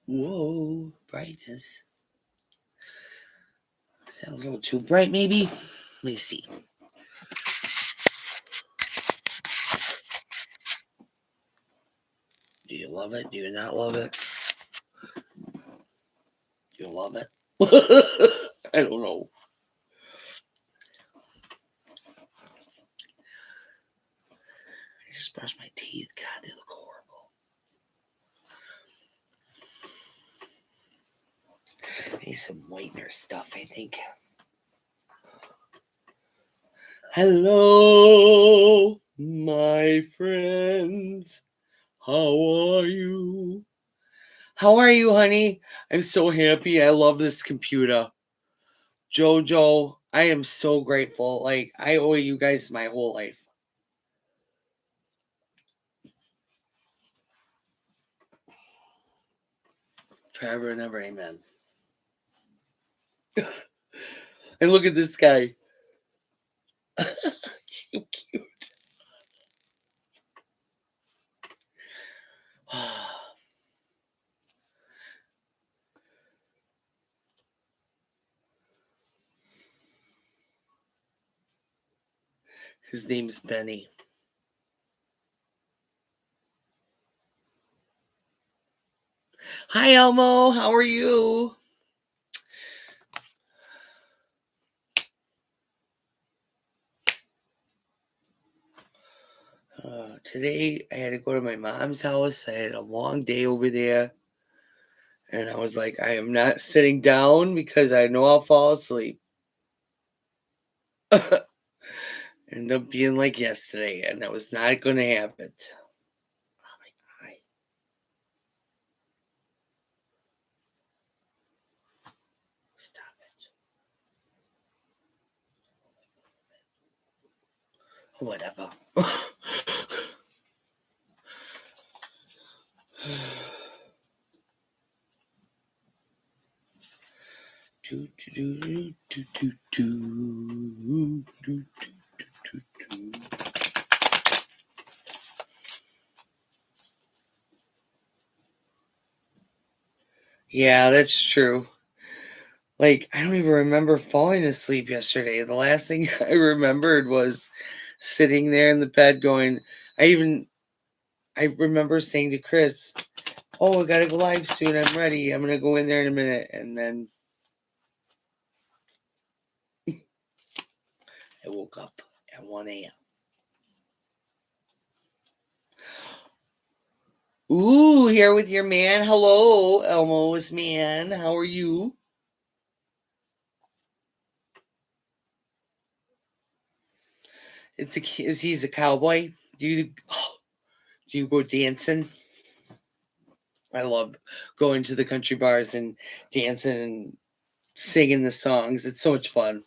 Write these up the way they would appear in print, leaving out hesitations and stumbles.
Whoa, brightness. Is that a little too bright, maybe? Let me see. Do you love it? Do you not love it? Do you love it? I don't know. I just brushed my teeth. God, they look horrible. I need some whitener stuff, I think. Hello, my friends. How are you? How are you, honey? I'm so happy. I love this computer. Jojo, I am so grateful. Like, I owe you guys my whole life. Forever and ever, amen. And look at this guy. So cute. His name's Benny. Hi, Elmo. How are you? Today, I had to go to my mom's house. I had a long day over there. And I was like, I am not sitting down because I know I'll fall asleep. Ended up being like yesterday, and that was not going to happen. Oh my eye. Stop it. Whatever. do, do, do, do, do, do, do, do, do. Yeah, that's true. Like, I don't even remember falling asleep yesterday. The last thing I remembered was sitting there in the bed going, I remember saying to Chris, oh, I gotta go live soon. I'm ready. I'm gonna go in there in a minute. And then I woke up at 1 a.m. Ooh, here with your man. Hello, Elmo's man. How are you? He's a cowboy? Do you go dancing? I love going to the country bars and dancing and singing the songs. It's so much fun.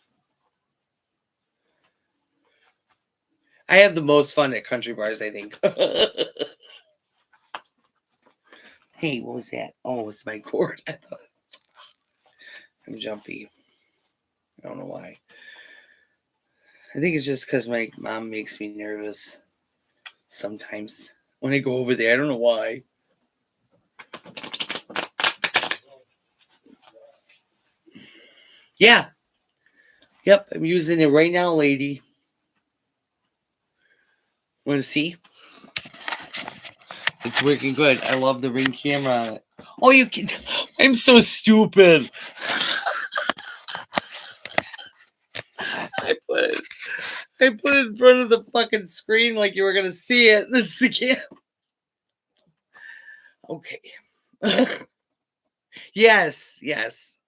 I have the most fun at country bars, I think. Hey, what was that? Oh, it's my cord. I'm jumpy. I don't know why. I think it's just because my mom makes me nervous sometimes when I go over there. I don't know why. Yeah. Yep. I'm using it right now, lady. Want to see? It's working good. I love the Ring camera on it. Oh, you can. I'm so stupid. I I put it in front of the fucking screen like you were gonna see it. That's the camera. Okay. Yes. Yes.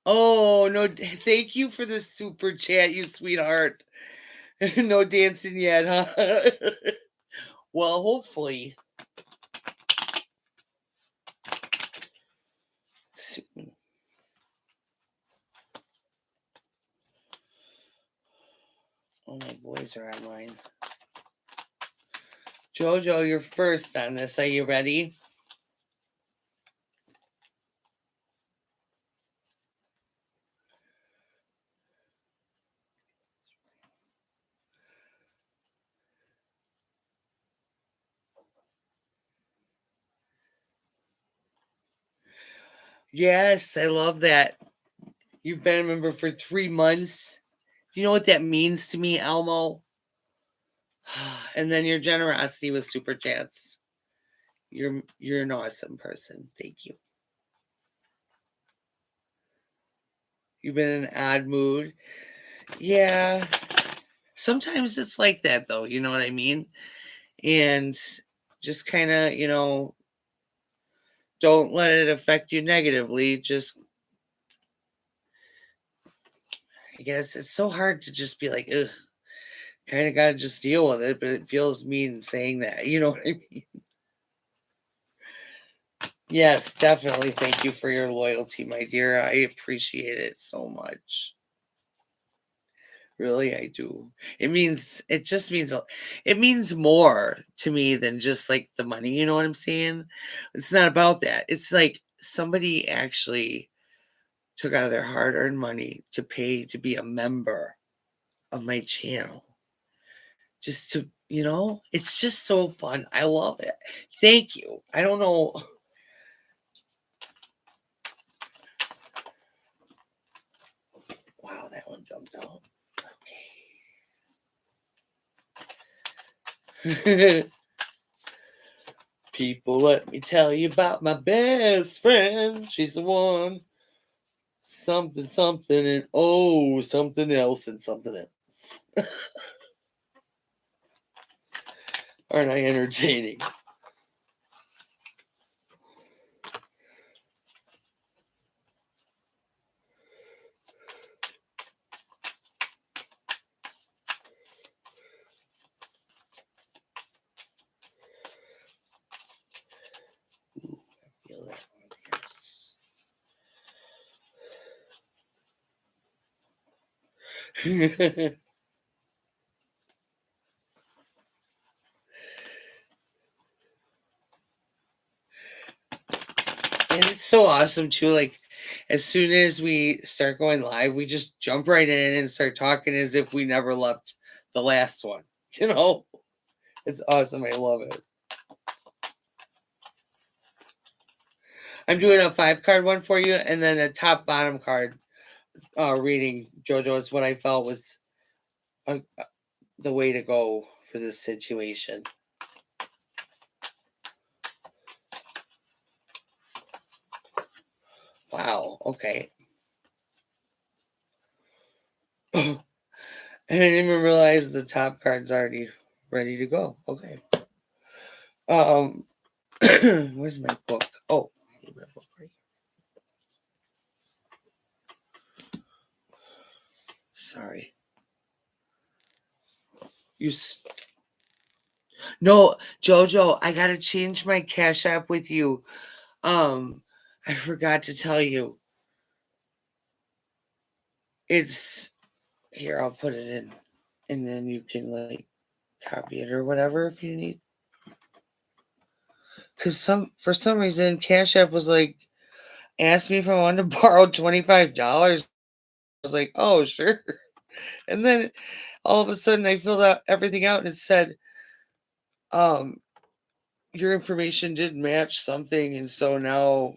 Oh no! Thank you for the super chat, you sweetheart. No dancing yet, huh? Well, hopefully. Soon. Oh, my boys are online. Jojo, you're first on this. Are you ready? Yes, I love that. You've been a member for 3 months. Do you know what that means to me, Elmo? And then your generosity with super chats. You're an awesome person. Thank you. You've been in an odd mood. Yeah. Sometimes it's like that though, you know what I mean? And just kind of, don't let it affect you negatively. Just I guess it's so hard to just be like, ugh, kind of got to just deal with it, but it feels mean saying that. You know what I mean? Yes, definitely. Thank you for your loyalty, my dear. I appreciate it so much. Really, I do. It just means, it means more to me than just like the money. You know what I'm saying? It's not about that. It's like somebody actually took out of their hard earned money to pay to be a member of my channel. Just to, it's just so fun. I love it. Thank you. I don't know. Wow, that one jumped out. Okay. People, let me tell you about my best friend. She's the one. Something, something, and oh, something else, and something else. Aren't I entertaining? Ooh, I feel that one. Yes. And it's so awesome too. Like, as soon as we start going live, we just jump right in and start talking as if we never left the last one. You know, it's awesome. I love it. I'm doing a 5 card one for you, and then a top bottom card reading. JoJo, it's what I felt was uh, the way to go for this situation. Wow. Okay. I didn't even realize the top card's already ready to go. Okay. Um, where's my book? Oh, my book right here. Sorry. No, Jojo, I gotta change my Cash App with you. Um, I forgot to tell you. It's here. I'll put it in, and then you can like copy it or whatever if you need. Cause for some reason Cash App was like asked me if I wanted to borrow $25. I was like, oh sure. And then all of a sudden I filled out everything out and it said, um, your information did match something, and so now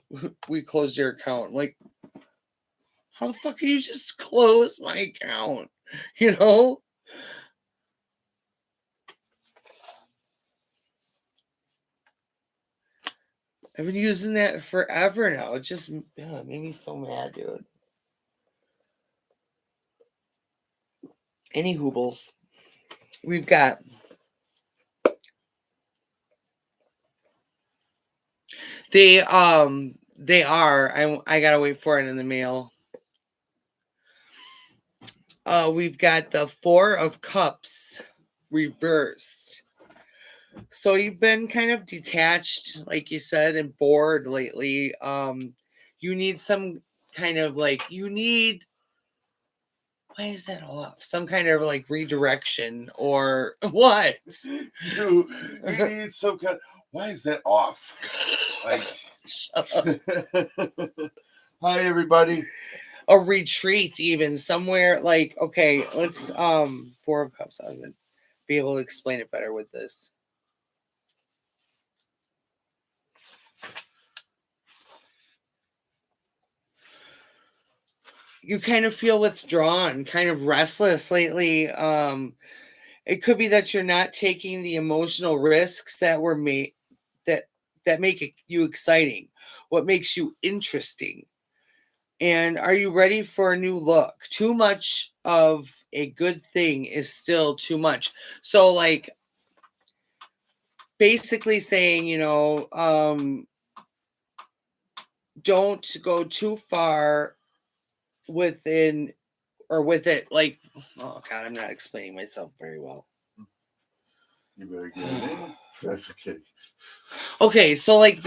we closed your account. I'm like, how the fuck can you just close my account? You know? I've been using that forever now. It just made me so mad, dude. Any hoobles. We've got they are. I gotta wait for it in the mail. We've got the Four of Cups reversed. So you've been kind of detached, like you said, and bored lately. You need some kind of like you need why is that off? Some kind of like redirection or what? You need some kind. Why is that off? Like, hi everybody. A retreat, even somewhere like okay, let's Four of Cups. I'm gonna be able to explain it better with this. you kind of feel withdrawn, kind of restless lately. It could be that you're not taking the emotional risks that were made that make you exciting, what makes you interesting. And are you ready for a new look? Too much of a good thing is still too much. So, like, basically saying, don't go too far within or with it. Like, oh God, I'm not explaining myself very well. You better get it in. That's okay. Okay, so like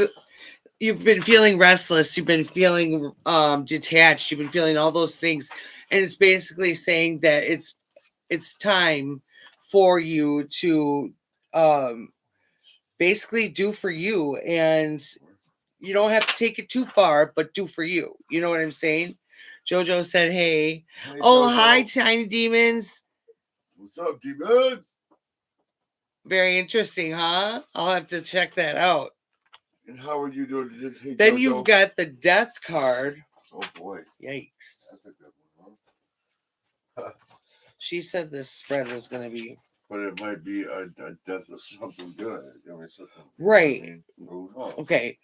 you've been feeling restless, you've been feeling detached, you've been feeling all those things, and it's basically saying that it's time for you to um basically do for you, and you don't have to take it too far, but do for you. You know what I'm saying? Jojo said, hey. Hey, Oh, Jojo. hi, Tiny Demons. What's up, D-Man? Very interesting, huh? I'll have to check that out. And how are you doing? Hey, Then Jojo. you've got the death card. Oh boy. Yikes. That's a good one, huh? She said this spread was going to be. But it might be a death of something good. I mean, something, Right. I mean, who knows? Okay.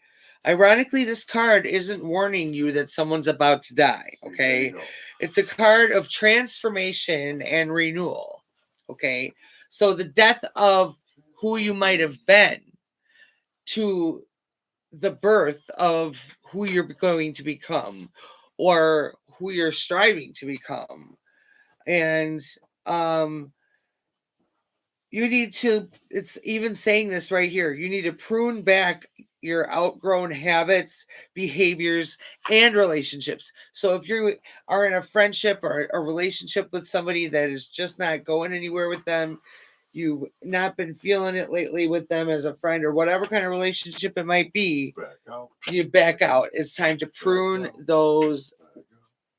Ironically, this card isn't warning you that someone's about to die. Okay. It's a card of transformation and renewal. Okay. So the death of who you might have been to the birth of who you're going to become or who you're striving to become. And you need to, it's even saying this right here, you need to prune back your outgrown habits, behaviors, and relationships. So if you are in a friendship or a relationship with somebody that is just not going anywhere with them, you've not been feeling it lately with them as a friend or whatever kind of relationship it might be, you back out. It's time to prune those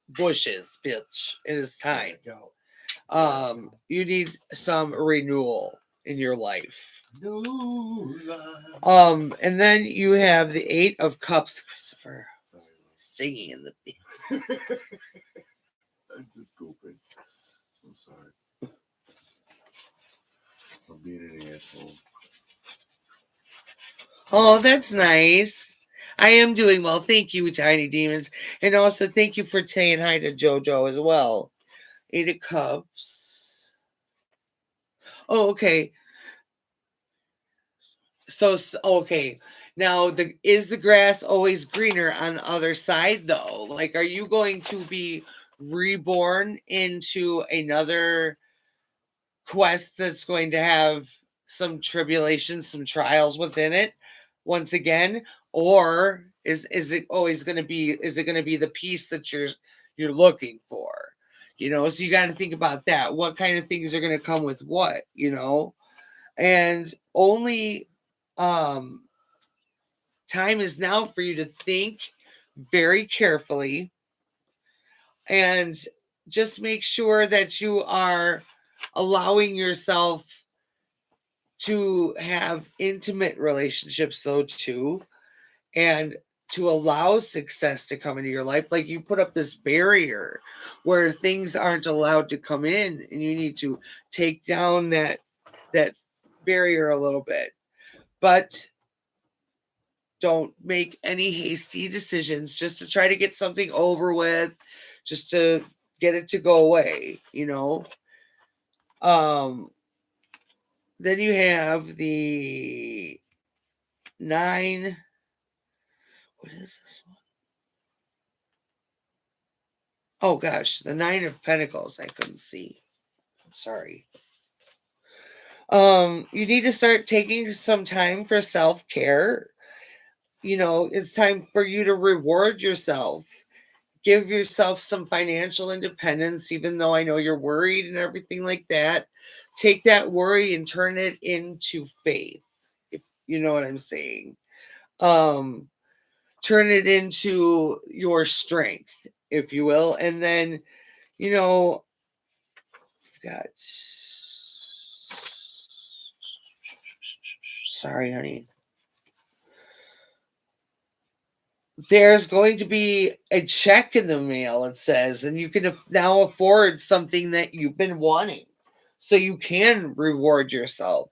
bushes, bitch. It is time. You need some renewal in your life. And then you have the 8 of Cups, Christopher. Singing in the I'm just goofing. I'm sorry. I'm being an asshole. Oh, that's nice. I am doing well. Thank you, Tiny Demons. And also thank you for saying hi to JoJo as well. 8 of Cups. Oh, okay. So okay. Now is the grass always greener on the other side though? Like, are you going to be reborn into another quest that's going to have some tribulations, some trials within it once again? Or is it always going to be, is it going to be the peace that you're looking for? So you got to think about that. What kind of things are going to come with what, and only time is now for you to think very carefully and just make sure that you are allowing yourself to have intimate relationships though too, and to allow success to come into your life. Like, you put up this barrier where things aren't allowed to come in, and you need to take down that barrier a little bit. But don't make any hasty decisions just to try to get something over with, just to get it to go away. Then you have the 9. What is this one? Oh gosh, the 9 of Pentacles. I couldn't see. Sorry. You need to start taking some time for self-care. It's time for you to reward yourself. Give yourself some financial independence, even though I know you're worried and everything like that. Take that worry and turn it into faith, if you know what I'm saying. Turn it into your strength, if you will. And then, we've got, sorry, honey. there's going to be a check in the mail, it says, and you can now afford something that you've been wanting. So you can reward yourself,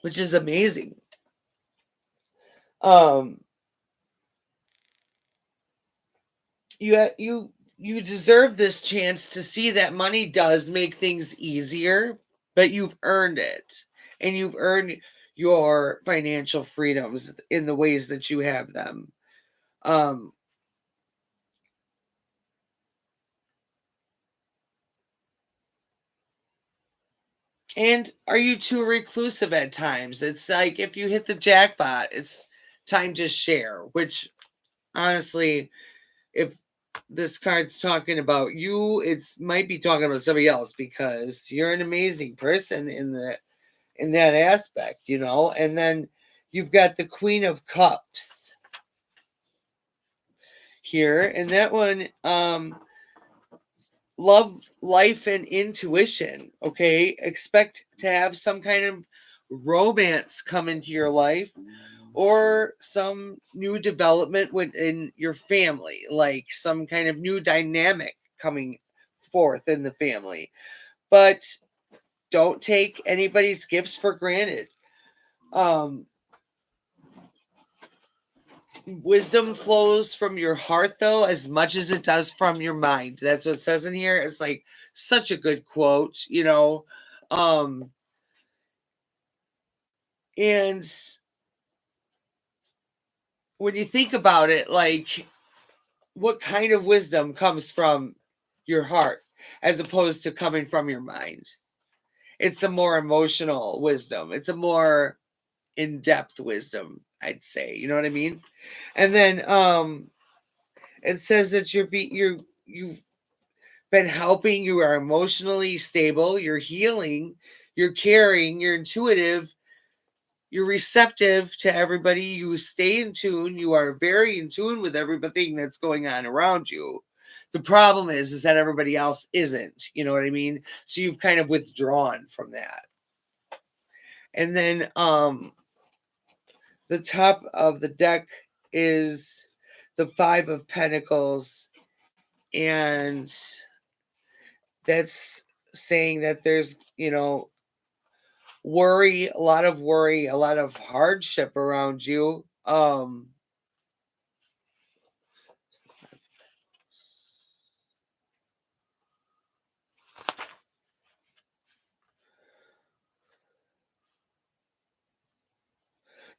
which is amazing. Um, you deserve this chance to see that money does make things easier, but you've earned it, and you've earned your financial freedoms in the ways that you have them. Um, and are you too reclusive at times? It's like if you hit the jackpot, it's time to share, which honestly, if this card's talking about you, it's might be talking about somebody else because you're an amazing person in that aspect, you know. And then you've got the Queen of Cups here, and that one, love, life, and intuition. Okay, expect to have some kind of romance come into your life, or some new development within your family, like some kind of new dynamic coming forth in the family. But don't take anybody's gifts for granted. Um, Wisdom flows from your heart, though, as much as it does from your mind. That's what it says in here. It's like such a good quote, you know. Um, and when you think about it, like, what kind of wisdom comes from your heart as opposed to coming from your mind? It's a more emotional wisdom. It's a more in-depth wisdom, I'd say. You know what I mean? And then it says that you've been helping, you are emotionally stable, you're healing, you're caring, you're intuitive, you're receptive to everybody, you stay in tune, you are very in tune with everything that's going on around you. The problem is that everybody else isn't, you know what I mean? So you've kind of withdrawn from that. And then the top of the deck is the 5 of Pentacles, and that's saying that there's, worry, a lot of worry, a lot of hardship around you.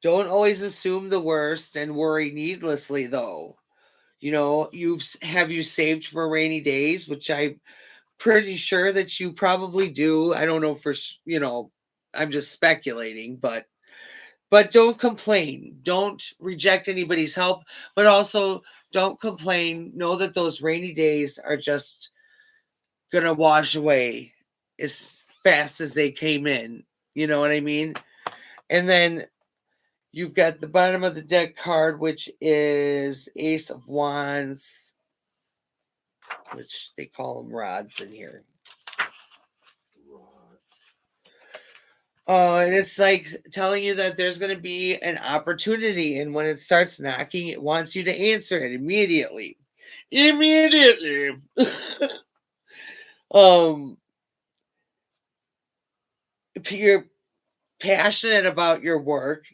Don't always assume the worst and worry needlessly, though. You know, have you saved for rainy days, which I'm pretty sure that you probably do. I don't know I'm just speculating, but don't complain. Don't reject anybody's help, but also don't complain. Know that those rainy days are just gonna wash away as fast as they came in. You know what I mean? And then you've got the bottom of the deck card, which is Ace of Wands, which they call them rods in here. Oh, and it's like telling you that there's going to be an opportunity, and when it starts knocking, it wants you to answer it immediately. Immediately. um, you're passionate about your work.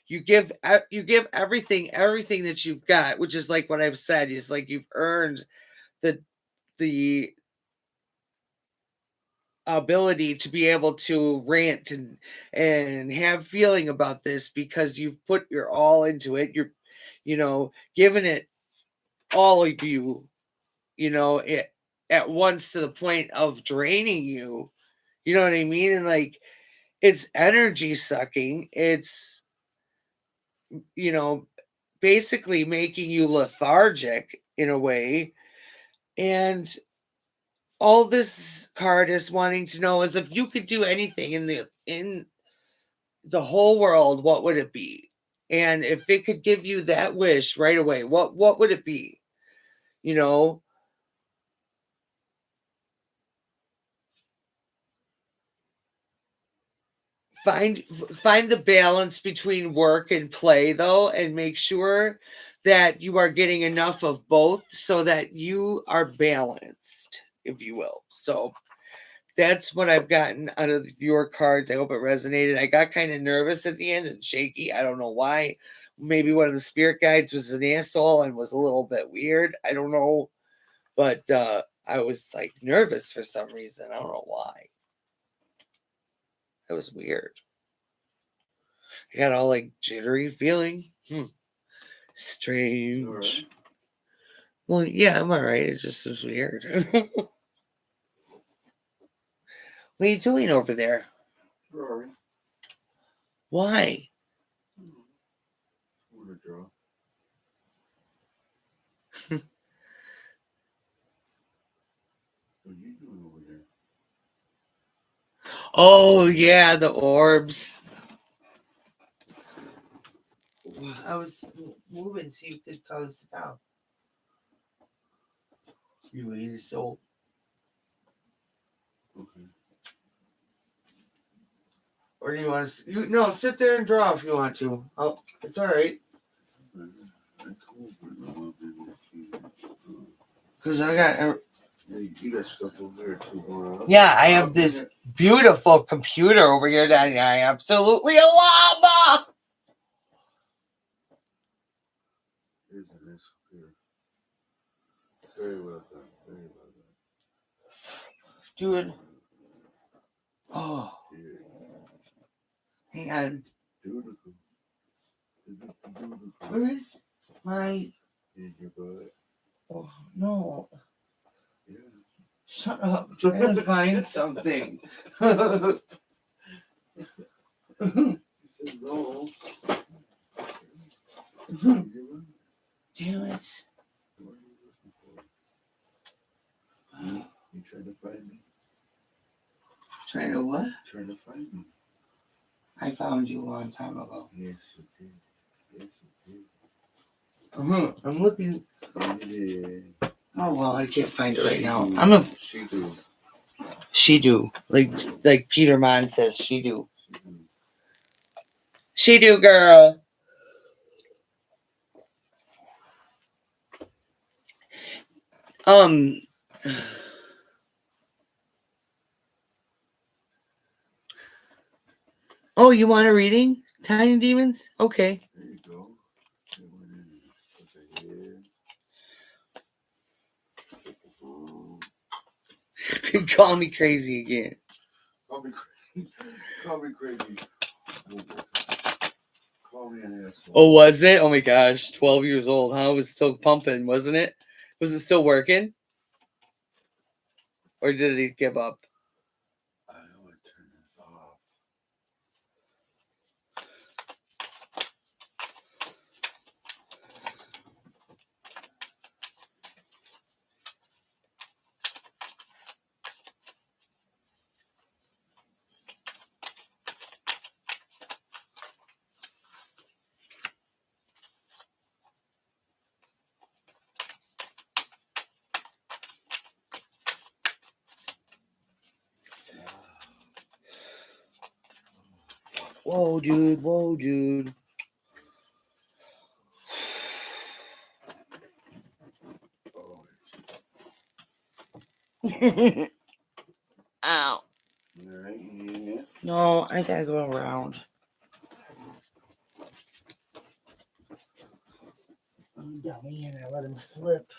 You give everything that you've got, which is like what I've said. It's like you've earned the the ability to be able to rant and have feeling about this because you've put your all into it. You're, giving it all of you, it at once to the point of draining you. You know what I mean? And like it's energy sucking. It's, you know, basically making you lethargic in a way. And all this card is wanting to know is if you could do anything in the whole world, what would it be? And if it could give you that wish right away, what would it be? You know, find the balance between work and play though, and make sure that you are getting enough of both so that you are balanced, if you will. So that's what I've gotten out of your cards. I hope it resonated. I got kind of nervous at the end and shaky. I don't know why. Maybe one of the spirit guides was an asshole and was a little bit weird. I don't know. But I was like nervous for some reason. I don't know why. That was weird. I got all like jittery feeling. Strange. Right. Well, yeah, I'm all right. It just was weird. What are you doing over there? Rory. Why? I'm gonna draw. What are you doing over there? Oh, yeah, the orbs. I was moving so you could come sit down. You ate so. Okay. Or do you want to? No, sit there and draw if you want to. Oh, it's all right. I told her no, I'll be with you. Cause I got. Yeah, you got stuff over there too, huh? Yeah, I have this beautiful computer over here that I absolutely love. Here's a nice computer. Very well done. Very well done. Dude. Oh, Yeah. hang on. Beautiful. Beautiful. Where is my? In your butt. Oh no! Yeah. Shut up! I'm trying to find something. He said no. Damn it! What are you looking for? You trying to find me? Trying to what? Trying to find me? I found you a long time ago. Yes, you did. Yes, you did. I'm looking. Yeah, you did. Oh well, I can't find it right now. do. I'm a. She do. She do like Peter Mon says. She do. She do. She do, girl. Oh, you want a reading? Tiny Demons? Okay. There you go. That one in. Put the head. Call me crazy again. Call me crazy. Call me crazy. Call me an asshole. Oh, was it? Oh my gosh. 12 years old, huh? It was still pumping, wasn't it? Was it still working? Or did it give up? I want to turn this off. Whoa, dude. Whoa, dude. Oh, Ow. all right. Yeah. No, I gotta go around. I'm dummy and I let him slip.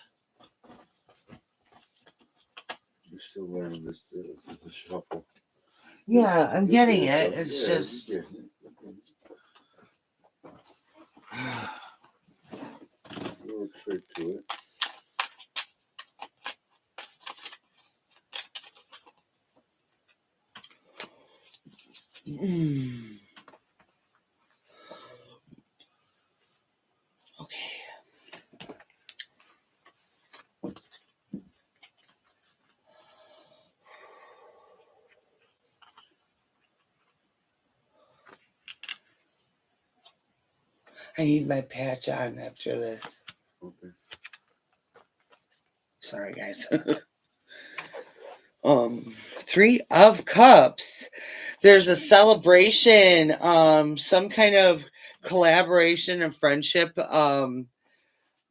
You're still learning this the shuffle. Yeah, I'm getting Yeah, it. It's yeah, just. you're getting it. A little trick to it. Okay. I need my patch on after this. Okay. Sorry, guys. 3 of Cups. there's a celebration, some kind of collaboration and friendship, a,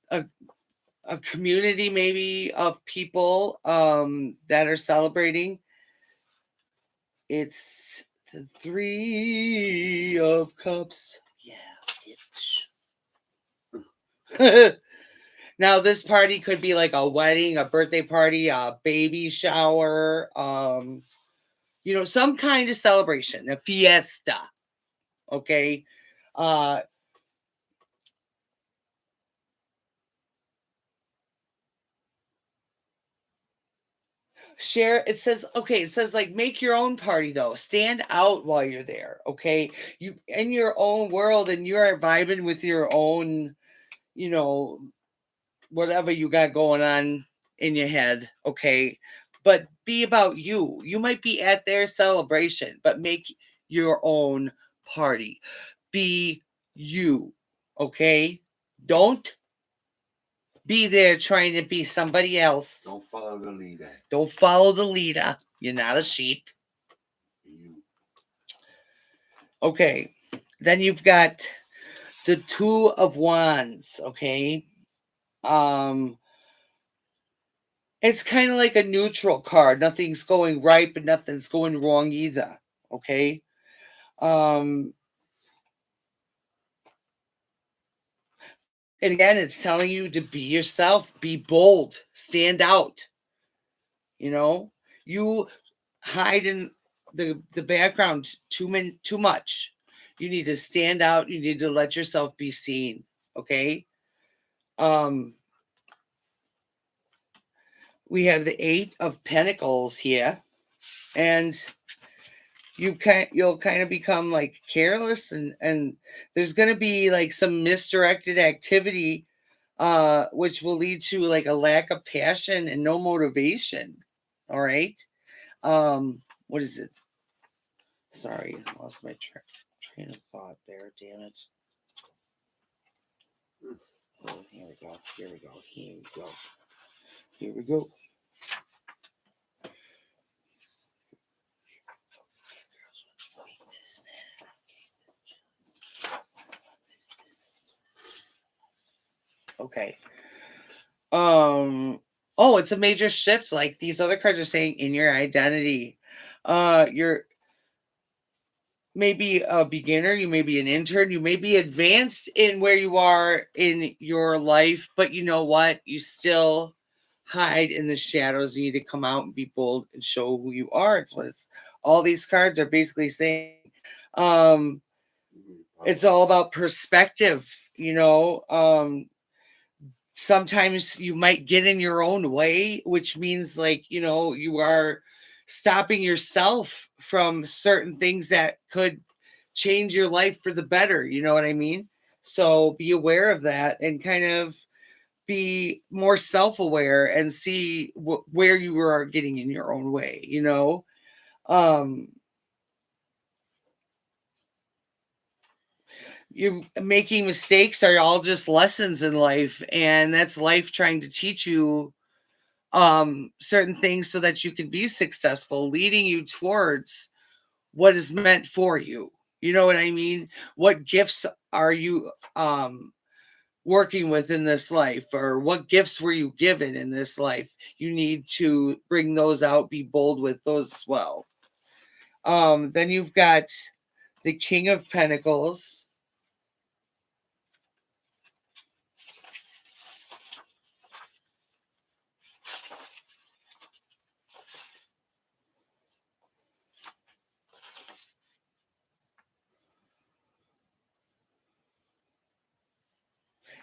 a community maybe of people that are celebrating. It's the Three of Cups. Yeah, bitch. Now this party could be like a wedding, a birthday party, a baby shower, some kind of celebration, a fiesta. Okay. Uh Share, it says, okay, it says like make your own party though. Stand out while you're there. Okay. You in your own world and you're vibing with your own, you know, whatever you got going on in your head, okay? But be about you. You might be at their celebration, but make your own party. Be you, okay? Don't be there trying to be somebody else. Don't follow the leader. Don't follow the leader. You're not a sheep. You. Okay. Then you've got the Two of Wands, okay? Um It's kind of like a neutral card. Nothing's going right, but nothing's going wrong either. Okay. Um, and again, it's telling you to be yourself, be bold, stand out. You know, you hide in the background too much. You need to stand out. You need to let yourself be seen. Okay. Um, we have the Eight of Pentacles here, and you'll kind of become like careless, and there's going to be like some misdirected activity which will lead to like a lack of passion and no motivation. All right. What is it? Sorry, I lost my train of thought there. Damn it. Oh, here we go. Here we go. Here we go. Here we go. Okay. Oh, it's a major shift, like these other cards are saying, in your identity. You're maybe a beginner, you may be an intern, you may be advanced in where you are in your life, but you know what? You still hide in the shadows. You need to come out and be bold and show who you are. It's what it's all these cards are basically saying. Um, it's all about perspective, you know. Sometimes you might get in your own way, which means like, you are stopping yourself from certain things that could change your life for the better. You know what I mean? So be aware of that and kind of be more self-aware and see where you are getting in your own way. um you're making mistakes are all just lessons in life, and that's life trying to teach you certain things so that you can be successful, leading you towards what is meant for you. You know what I mean? What gifts are you working with in this life, or what gifts were you given in this life? You need to bring those out, be bold with those as well. Then you've got the King of Pentacles.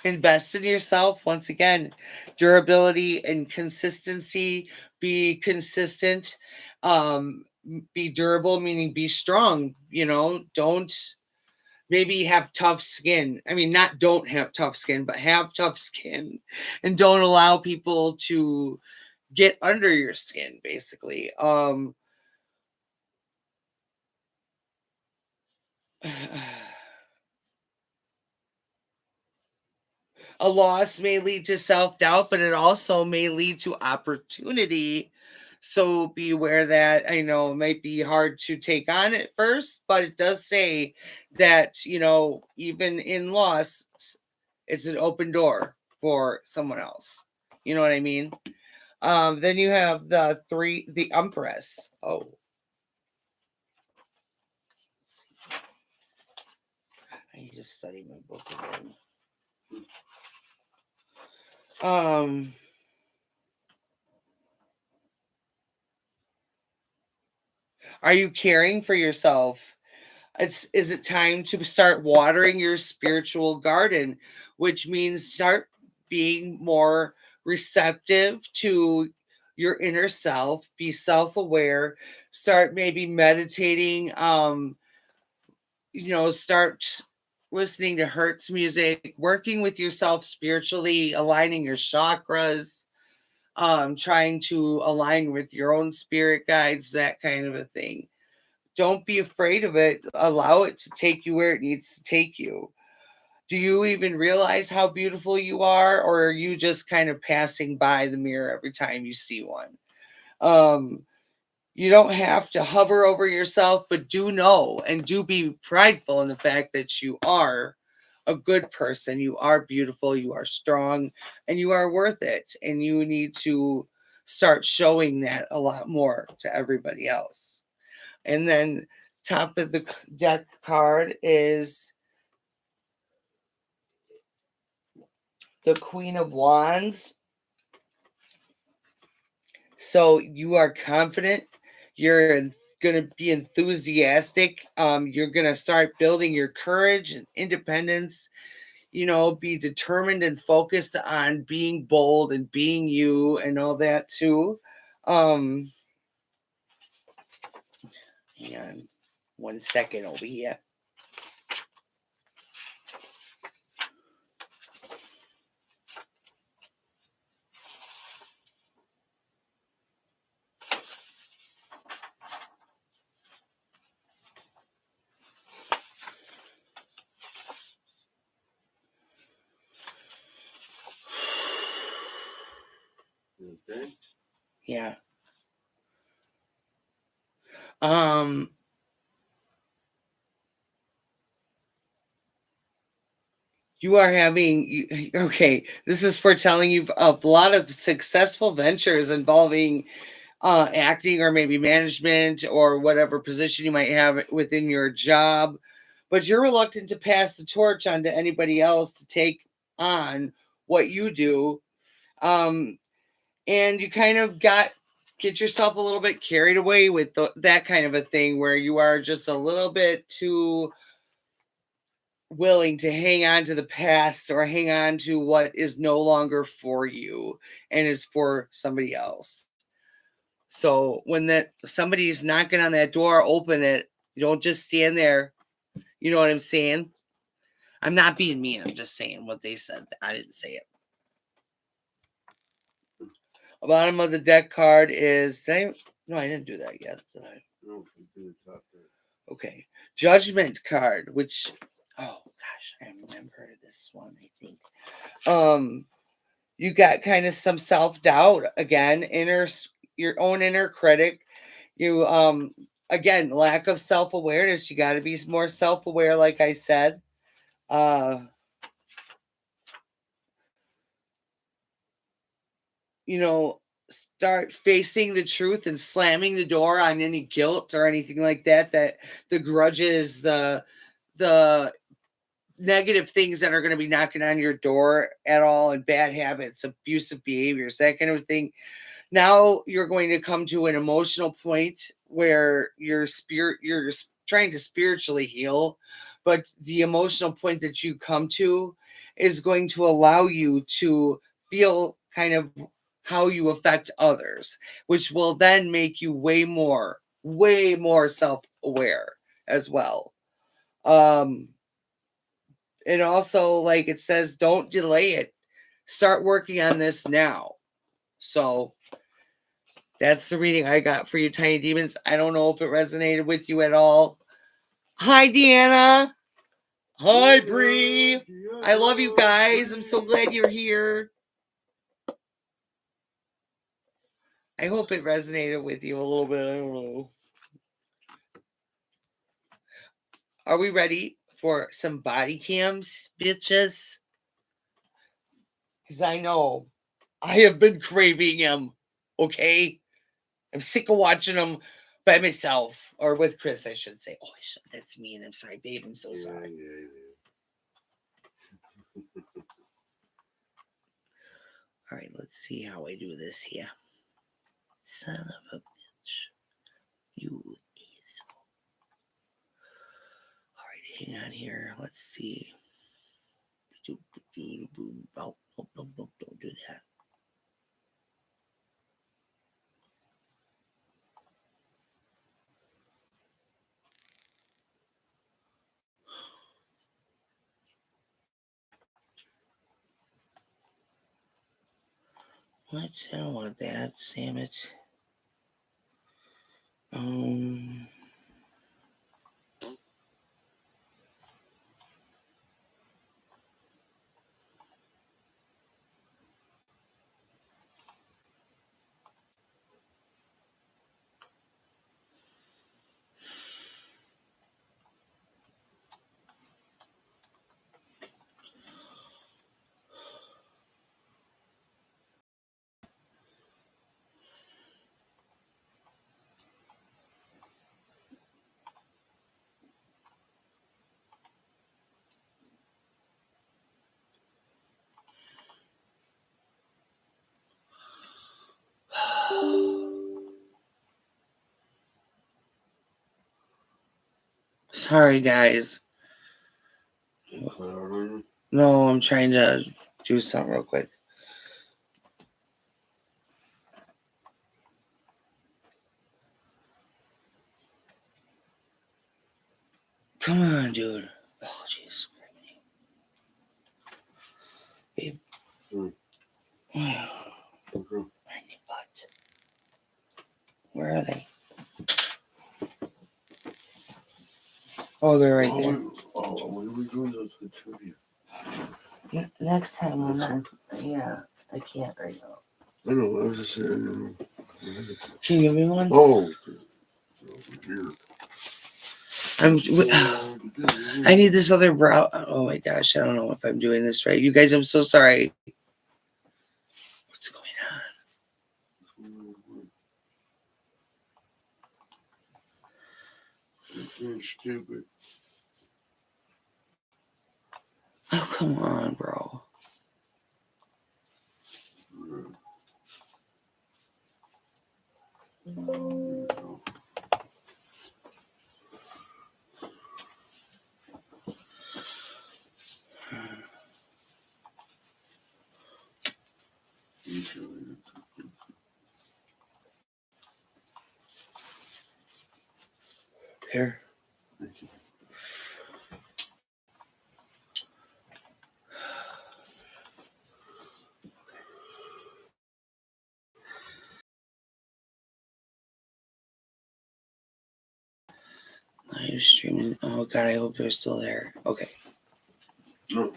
Invest in yourself. Once again, durability and consistency. Be consistent. Be durable, meaning be strong. Don't maybe have tough skin. I mean, not don't have tough skin, but have tough skin, and don't allow people to get under your skin, basically. A loss may lead to self doubt, but it also may lead to opportunity So be aware that I know it might be hard to take on at first, but it does say that, even in loss, it's an open door for someone else. You know what I mean? Then you have the Empress. Oh, I need to study my book again. Um, are you caring for yourself? Is it time to start watering your spiritual garden, which means start being more receptive to your inner self, be self-aware, start maybe meditating, start listening to Hertz music, working with yourself spiritually, aligning your chakras, trying to align with your own spirit guides, that kind of a thing. Don't be afraid of it. Allow it to take you where it needs to take you. Do you even realize how beautiful you are, or are you just kind of passing by the mirror every time you see one? Um, you don't have to hover over yourself, but do know and do be prideful in the fact that you are a good person. You are beautiful, you are strong, and you are worth it. And you need to start showing that a lot more to everybody else. And then top of the deck card is the Queen of Wands. So you are confident. You're going to be enthusiastic. You're going to start building your courage and independence. Be determined and focused on being bold and being you and all that too. Um, Hang on 1 second over here. Okay. Yeah. Um, you are having okay, this is for telling you a lot of successful ventures involving acting or maybe management or whatever position you might have within your job, but you're reluctant to pass the torch on to anybody else to take on what you do. um and you kind of get yourself a little bit carried away with that kind of a thing where you are just a little bit too willing to hang on to the past or hang on to what is no longer for you and is for somebody else. So when that somebody's knocking on that door, open it. You don't just stand there. You know what I'm saying? I'm not being mean. I'm just saying what they said. I didn't say it. The bottom of the deck card is no, I didn't do that yet. Did I? No, we do the top there. Okay. Judgment card, which oh gosh, I remember this one, I think. You got kind of some self-doubt again, your own inner critic. You again, lack of self-awareness. You got to be more self-aware, like I said. uh you know Start facing the truth and slamming the door on any guilt or anything like that, that the grudges, the negative things that are going to be knocking on your door at all, and bad habits, abusive behaviors, that kind of thing. Now you're going to come to an emotional point where you're trying to spiritually heal, but the emotional point that you come to is going to allow you to feel kind of how you affect others, which will then make you way more self-aware as well. um and also, like it says, don't delay it, start working on this now. So that's the reading I got for you, Tiny Demons. I don't know if it resonated with you at all. Hi, Deanna. Hi, Bree. I love you guys. I'm so glad you're here. I hope it resonated with you a little bit. I don't know. Are we ready for some body cams, bitches? Because I know I have been craving them. Okay? I'm sick of watching them by myself or with Chris, I should say. Oh, that's mean. I'm sorry, babe. I'm so sorry. All right, let's see how I do this here. Son of a bitch. You asshole. All right, hang on here. Let's see. Oh, no, don't do that. What? I don't want that. Damn it. Sorry, guys. No, I'm trying to do something real quick. Come on, dude. Oh, jeez. Babe. Where are they? Oh, they're right there. What are we doing those good trivia? Yeah, next time I'm not. Yeah, I can't right now. I know, I was just saying. Can you give me one? Oh, here. I need this other brow. Oh my gosh, I don't know if I'm doing this right. You guys, I'm so sorry. What's going on? You're stupid. Oh, come on, bro. Here. Live streaming. Oh god, I hope they're still there. Okay. No.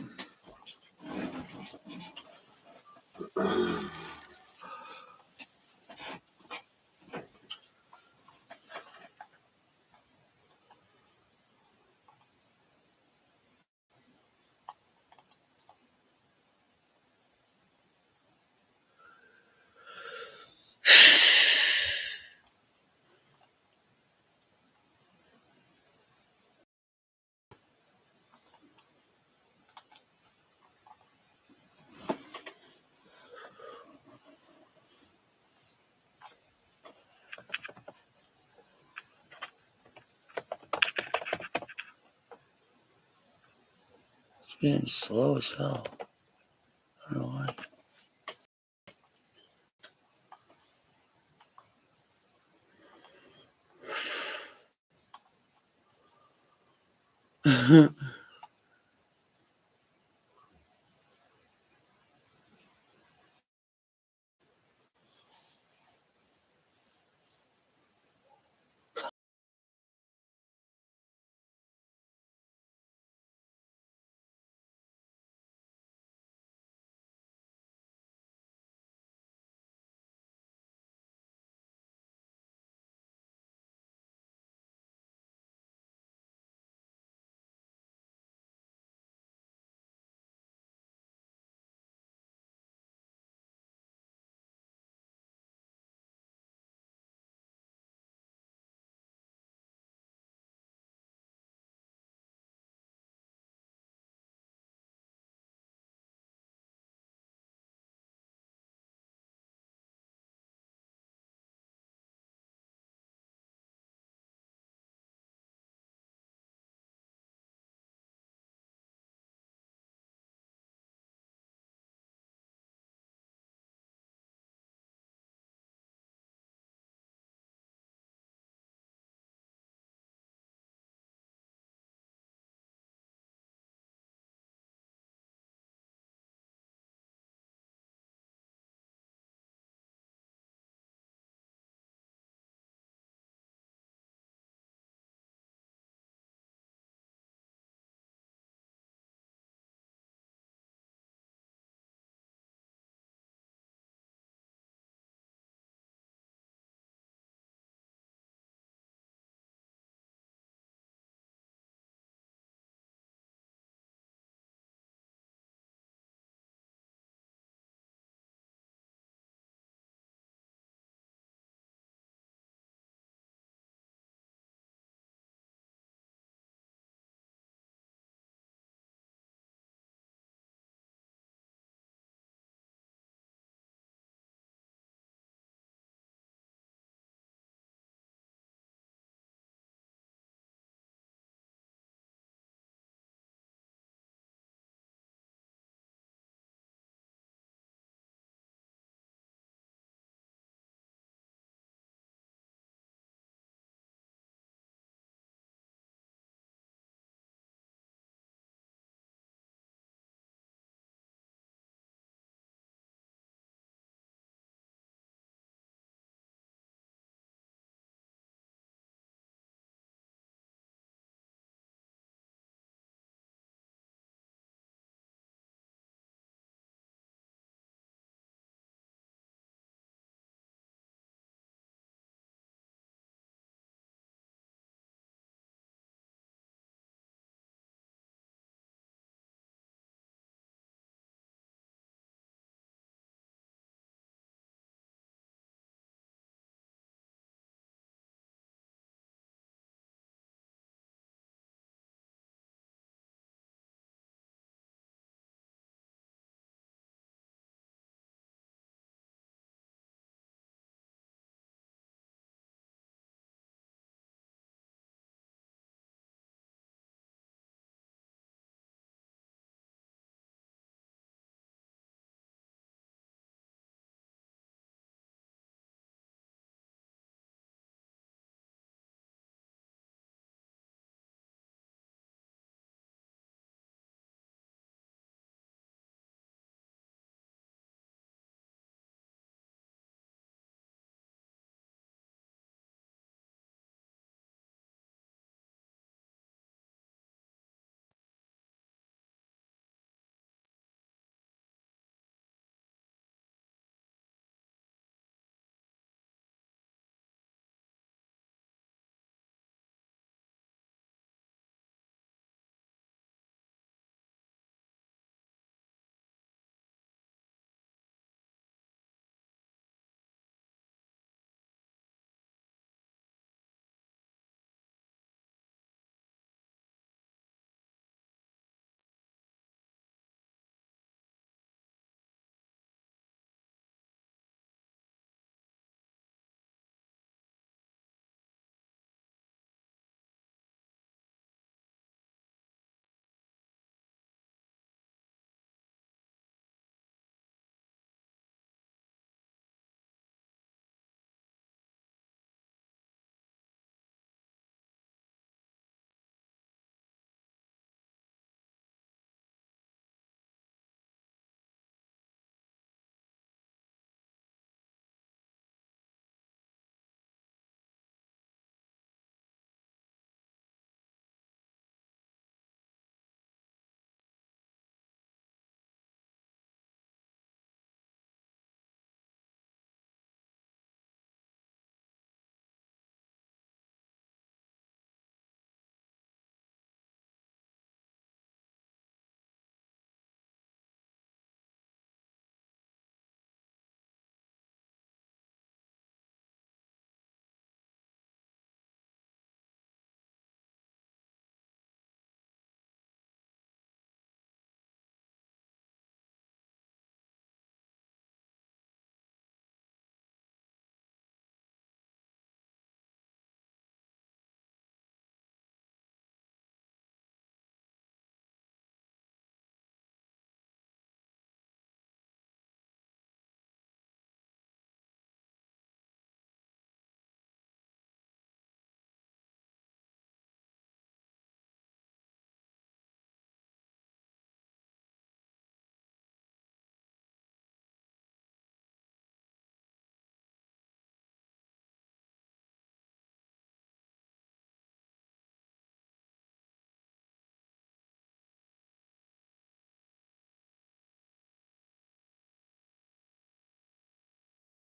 It's getting slow as hell. I don't know why.